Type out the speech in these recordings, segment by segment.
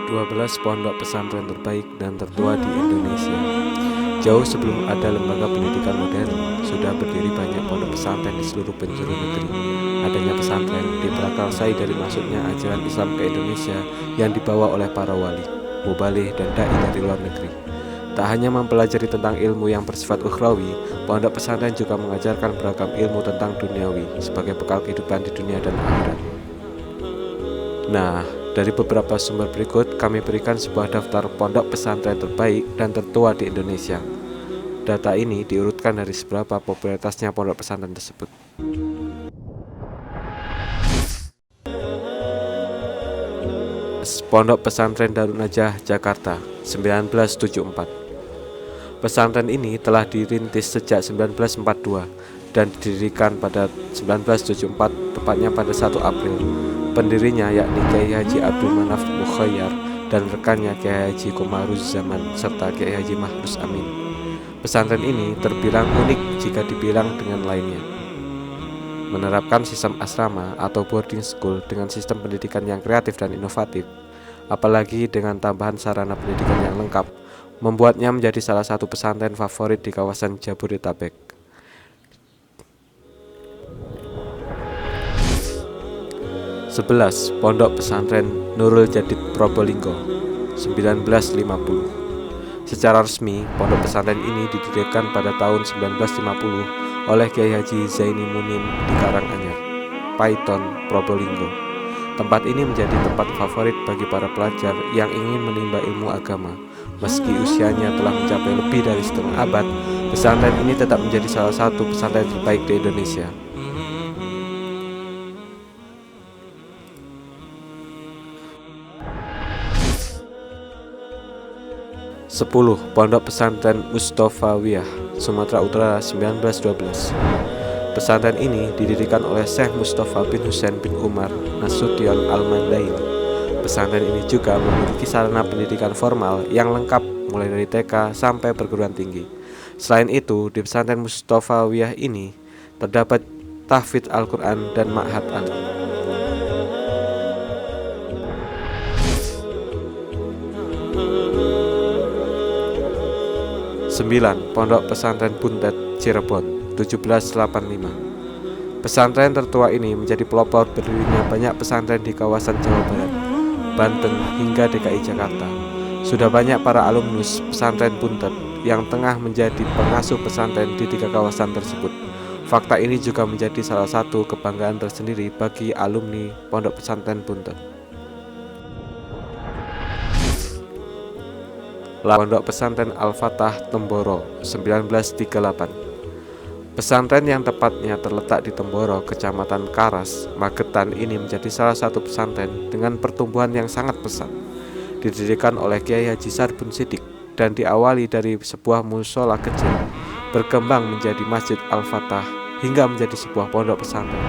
12 pondok pesantren terbaik dan tertua di Indonesia. Jauh sebelum ada lembaga pendidikan modern, sudah berdiri banyak pondok pesantren di seluruh penjuru negeri. Adanya pesantren diprakarsai dari masuknya ajaran Islam ke Indonesia yang dibawa oleh para wali, muballigh, dan dai dari luar negeri. Tak hanya mempelajari tentang ilmu yang bersifat ukhrawi, pondok pesantren juga mengajarkan beragam ilmu tentang duniawi sebagai bekal kehidupan di dunia dan akhirat. Nah, dari beberapa sumber berikut, kami berikan sebuah daftar pondok pesantren terbaik dan tertua di Indonesia. Data ini diurutkan dari seberapa popularitasnya pondok pesantren tersebut. Pondok Pesantren Darun Najah, Jakarta, 1974. Pesantren ini telah dirintis sejak 1942 dan didirikan pada 1974, tepatnya pada 1 April. Pendirinya yakni Kiai Haji Abdul Manaf Mukhayyar dan rekannya Kiai Haji Komaruz Zaman serta Kiai Haji Mahrus Amin. Pesantren ini terbilang unik jika dibilang dengan lainnya. Menerapkan sistem asrama atau boarding school dengan sistem pendidikan yang kreatif dan inovatif, apalagi dengan tambahan sarana pendidikan yang lengkap, membuatnya menjadi salah satu pesantren favorit di kawasan Jabodetabek. 11. Pondok Pesantren Nurul Jadid Probolinggo, 1950. Secara resmi, pondok pesantren ini didirikan pada tahun 1950 oleh Kiai Haji Zaini Munim di Karanganyar, Paiton, Probolinggo. Tempat ini menjadi tempat favorit bagi para pelajar yang ingin menimba ilmu agama. Meski usianya telah mencapai lebih dari setengah abad, pesantren ini tetap menjadi salah satu pesantren terbaik di Indonesia. 10. Pondok Pesantren Mustofawiyah, Sumatera Utara, 1912. Pesantren ini didirikan oleh Syekh Mustafa bin Husain bin Umar Nasution Al-Mandain. Pesantren ini juga memiliki sarana pendidikan formal yang lengkap mulai dari TK sampai perguruan tinggi. Selain itu, di pesantren Mustofawiyah ini terdapat tahfidz Al-Quran dan ma'had alim. 9. Pondok Pesantren Buntet, Cirebon, 1785. Pesantren tertua ini menjadi pelopor berdirinya banyak pesantren di kawasan Jawa Barat, Banten, hingga DKI Jakarta. Sudah banyak para alumnus pesantren Buntet yang tengah menjadi pengasuh pesantren di 3 kawasan tersebut. Fakta ini juga menjadi salah satu kebanggaan tersendiri bagi alumni Pondok Pesantren Buntet. Pondok Pesantren Al-Fatah, Temboro, 1938. Pesantren yang tepatnya terletak di Temboro, Kecamatan Karas, Magetan ini menjadi salah satu pesantren dengan pertumbuhan yang sangat pesat. Didirikan oleh Kiai Haji Sarbun Sidik dan diawali dari sebuah mushola kecil, berkembang menjadi Masjid Al-Fatah hingga menjadi sebuah pondok pesantren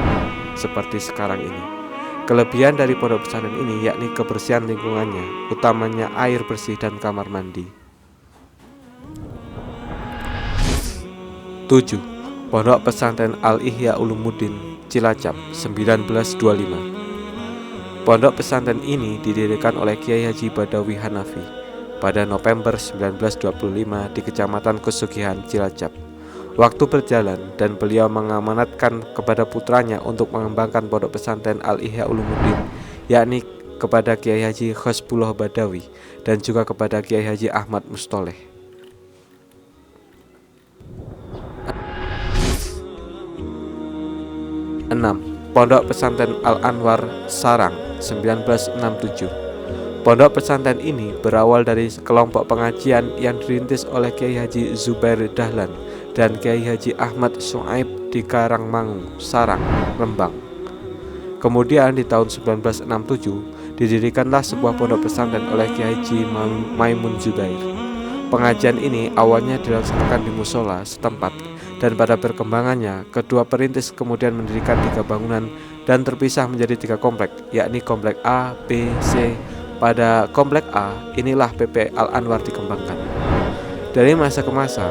seperti sekarang ini. Kelebihan dari pondok pesantren ini yakni kebersihan lingkungannya, utamanya air bersih dan kamar mandi. 7. Pondok Pesantren Al-Ihya Ulumuddin, Cilacap, 1925. Pondok pesantren ini didirikan oleh Kiai Haji Badawi Hanafi pada November 1925 di Kecamatan Kusugihan, Cilacap. Waktu berjalan dan beliau mengamanatkan kepada putranya untuk mengembangkan pondok pesantren Al-Ihya Ulumuddin, yakni kepada Kiai Haji Khosbullah Badawi dan juga kepada Kiai Haji Ahmad Mustoleh. 6. Pondok Pesantren Al-Anwar, Sarang, 1967. Pondok pesantren ini berawal dari kelompok pengajian yang dirintis oleh Kiai Haji Zubair Dahlan dan Kiai Haji Ahmad Syuaib di Karangmangu, Sarang, Rembang. Kemudian di tahun 1967 didirikanlah sebuah pondok pesantren oleh Kiai Haji Maimun Zubair. Pengajian ini awalnya dilaksanakan di musola setempat dan pada perkembangannya kedua perintis kemudian mendirikan 3 bangunan dan terpisah menjadi 3 komplek, yakni komplek A, B, C. Pada komplek A inilah PP Al-Anwar dikembangkan. Dari masa ke masa,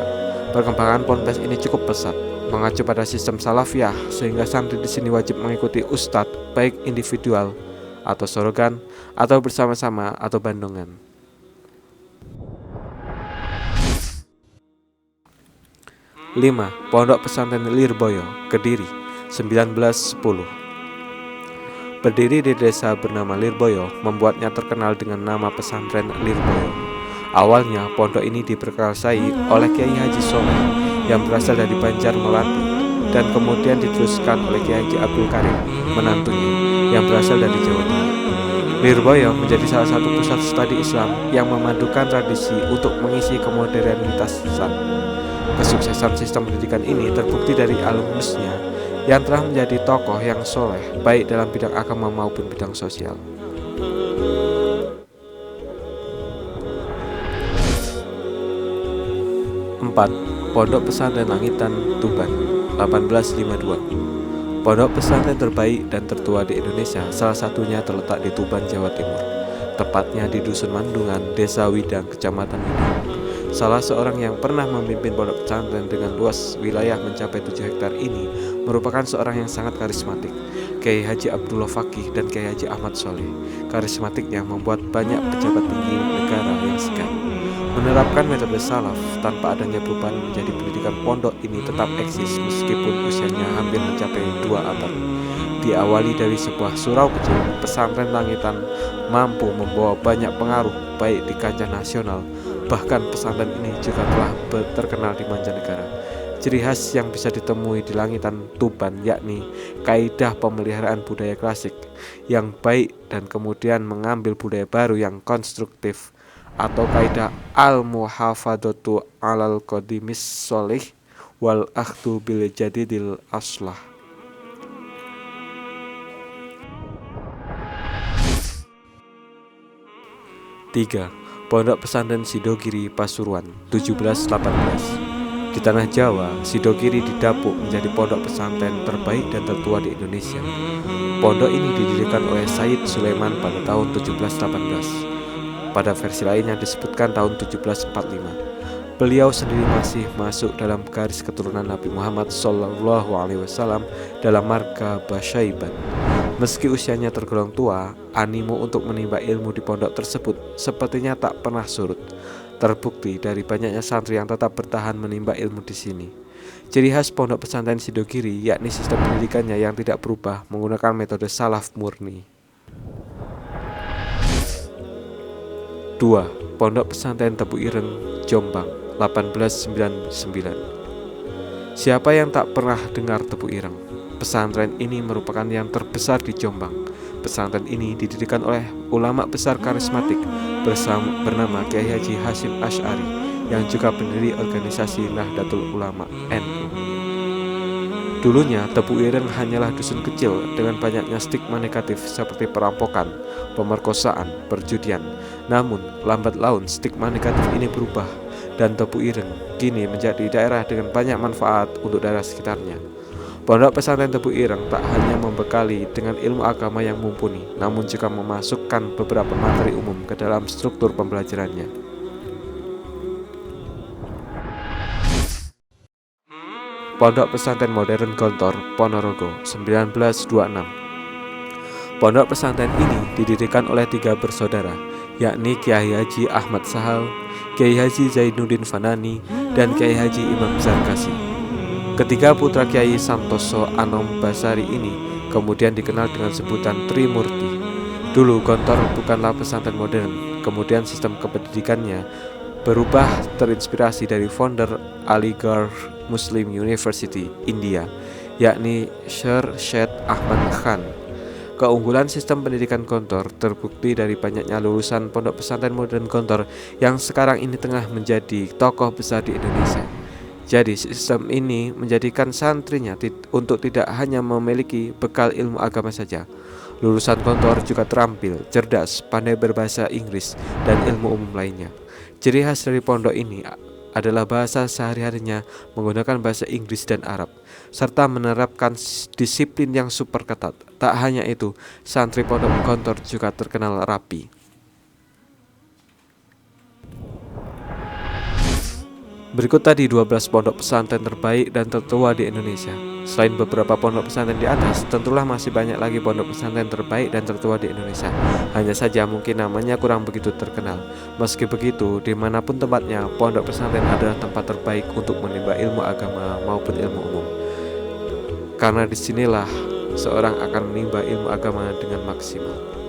perkembangan ponpes ini cukup pesat, mengacu pada sistem salafiyah sehingga santri di sini wajib mengikuti ustadz baik individual atau Sorogan, atau bersama-sama atau Bandungan. 5. Pondok Pesantren Lirboyo, Kediri, 1910. Berdiri di desa bernama Lirboyo, membuatnya terkenal dengan nama pesantren Lirboyo. Awalnya, pondok ini diperkasai oleh Kiai Haji Soleh yang berasal dari Banjar Melati, dan kemudian diteruskan oleh Kiai Haji Abdul Karim, menantunya, yang berasal dari Jawa Tengah. Lirboyo menjadi salah satu pusat studi Islam yang memadukan tradisi untuk mengisi kemodernitasan. Kesuksesan sistem pendidikan ini terbukti dari alumnusnya yang telah menjadi tokoh yang soleh baik dalam bidang agama maupun bidang sosial. Empat. Pondok Pesantren Langitan, Tuban, 1852. Pondok pesantren terbaik dan tertua di Indonesia, salah satunya terletak di Tuban, Jawa Timur, tepatnya di Dusun Mandungan, Desa Widang, Kecamatan Widang. Salah seorang yang pernah memimpin pondok pesantren dengan luas wilayah mencapai 7 hektar ini merupakan seorang yang sangat karismatik, Kiai Haji Abdullah Fakih dan Kiai Haji Ahmad Soleh. Karismatiknya membuat banyak pejabat tinggi negara yang segan. Menerapkan metode salaf tanpa adanya perubahan menjadi pendidikan pondok ini tetap eksis meskipun usianya hampir mencapai 2 abad. Diawali dari sebuah surau kecil, pesantren Langitan mampu membawa banyak pengaruh baik di kancah nasional. Bahkan pesantren ini juga telah terkenal di mancanegara. Ciri khas yang bisa ditemui di Langitan Tuban yakni kaidah pemeliharaan budaya klasik yang baik dan kemudian mengambil budaya baru yang konstruktif, atau kaidah al-muhafadzatu 'alal qadimis sholih wal akhdhu bil jadidil aslah. 3. Pondok Pesantren Sidogiri, Pasuruan, 1718. Di tanah Jawa, Sidogiri didapuk menjadi pondok pesantren terbaik dan tertua di Indonesia. Pondok ini didirikan oleh Sayyid Sulaiman pada tahun 1718. Pada versi lainnya disebutkan tahun 1745. Beliau sendiri masih masuk dalam garis keturunan Nabi Muhammad SAW dalam marga Basyaiban. Meski usianya tergolong tua, animo untuk menimba ilmu di pondok tersebut sepertinya tak pernah surut. Terbukti dari banyaknya santri yang tetap bertahan menimba ilmu di sini. Ciri khas pondok pesantren Sidogiri yakni sistem pendidikannya yang tidak berubah menggunakan metode salaf murni. 2. Pondok Pesantren Tebu Ireng, Jombang, 1899. Siapa yang tak pernah dengar Tebu Ireng? Pesantren ini merupakan yang terbesar di Jombang. Pesantren ini didirikan oleh ulama besar karismatik bernama Kiai Haji Hasyim Asy'ari yang juga pendiri organisasi Nahdlatul Ulama NU. Dulunya Tebu Ireng hanyalah dusun kecil dengan banyaknya stigma negatif seperti perampokan, pemerkosaan, perjudian. Namun lambat laun stigma negatif ini berubah dan Tebu Ireng kini menjadi daerah dengan banyak manfaat untuk daerah sekitarnya. Pondok Pesantren Tebu Ireng tak hanya membekali dengan ilmu agama yang mumpuni, namun juga memasukkan beberapa materi umum ke dalam struktur pembelajarannya. Pondok Pesantren Modern Gontor, Ponorogo, 1926. Pondok pesantren ini didirikan oleh 3 bersaudara, yakni Kiai Haji Ahmad Sahal, Kiai Haji Zainuddin Fanani, dan Kiai Haji Imam Zarkasi. Ketiga putra Kiai Santoso Anom Basari ini kemudian dikenal dengan sebutan Trimurti. Dulu Gontor bukanlah pesantren modern, kemudian sistem kependidikannya berubah terinspirasi dari founder Aligarh Muslim University, India, yakni Sir Syed Ahmad Khan. Keunggulan sistem pendidikan Gontor terbukti dari banyaknya lulusan pondok pesantren modern Gontor yang sekarang ini tengah menjadi tokoh besar di Indonesia. Jadi sistem ini menjadikan santrinya untuk tidak hanya memiliki bekal ilmu agama saja. Lulusan Gontor juga terampil, cerdas, pandai berbahasa Inggris, dan ilmu umum lainnya. Ciri khas dari pondok ini adalah bahasa sehari-harinya menggunakan bahasa Inggris dan Arab, serta menerapkan disiplin yang super ketat. Tak hanya itu, santri pondok Gontor juga terkenal rapi. Berikut tadi 12 pondok pesantren terbaik dan tertua di Indonesia. Selain beberapa pondok pesantren di atas, tentulah masih banyak lagi pondok pesantren terbaik dan tertua di Indonesia. Hanya saja mungkin namanya kurang begitu terkenal. Meski begitu, dimanapun tempatnya, pondok pesantren adalah tempat terbaik untuk menimba ilmu agama maupun ilmu umum. Karena disinilah seorang akan menimba ilmu agama dengan maksimal.